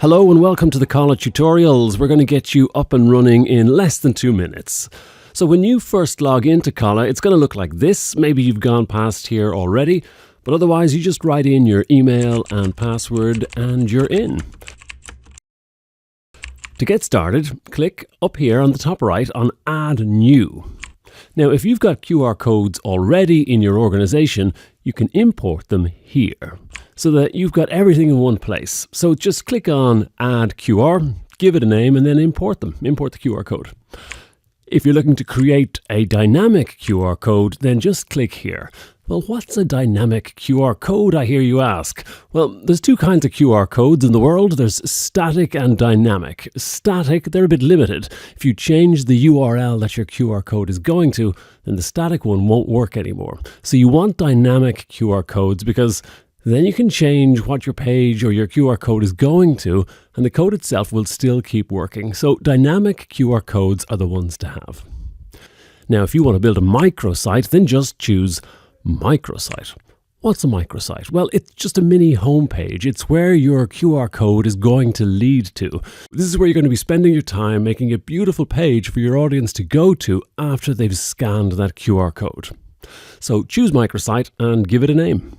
Hello and welcome to the Kolla tutorials. We're going to get you up and running in less than 2 minutes. So when you first log into Kolla, it's going to look like this. Maybe you've gone past here already, but otherwise you just write in your email and password and you're in. To get started, click up here on the top right on Add New. Now, if you've got QR codes already in your organization, you can import them here so that you've got everything in one place. So just click on Add QR, give it a name, and then import them. Import the QR code. If you're looking to create a dynamic QR code, then just click here. Well, what's a dynamic QR code, I hear you ask? Well, there's two kinds of QR codes in the world. There's static and dynamic. Static, they're a bit limited. If you change the URL that your QR code is going to, then the static one won't work anymore. So you want dynamic QR codes because then you can change what your page or your QR code is going to, and the code itself will still keep working. So dynamic QR codes are the ones to have. Now, if you want to build a microsite, then just choose microsite. What's a microsite? Well, it's just a mini homepage. It's where your QR code is going to lead to. This is where you're going to be spending your time making a beautiful page for your audience to go to after they've scanned that QR code. So choose microsite and give it a name.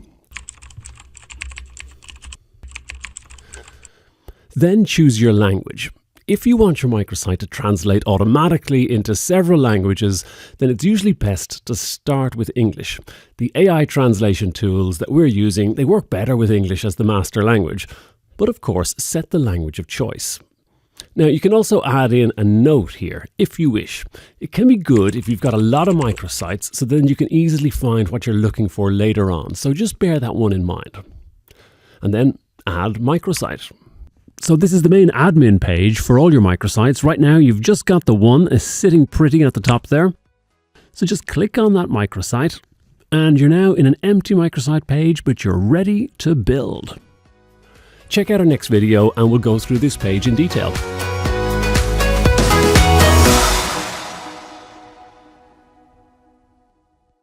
Then choose your language. If you want your microsite to translate automatically into several languages, then it's usually best to start with English. The AI translation tools that we're using, they work better with English as the master language, but of course set the language of choice. Now you can also add in a note here if you wish. It can be good if you've got a lot of microsites, so then you can easily find what you're looking for later on. So just bear that one in mind. And then add microsite. So this is the main admin page for all your microsites. Right now you've just got the one sitting pretty at the top there. So just click on that microsite and you're now in an empty microsite page, but you're ready to build. Check out our next video and we'll go through this page in detail.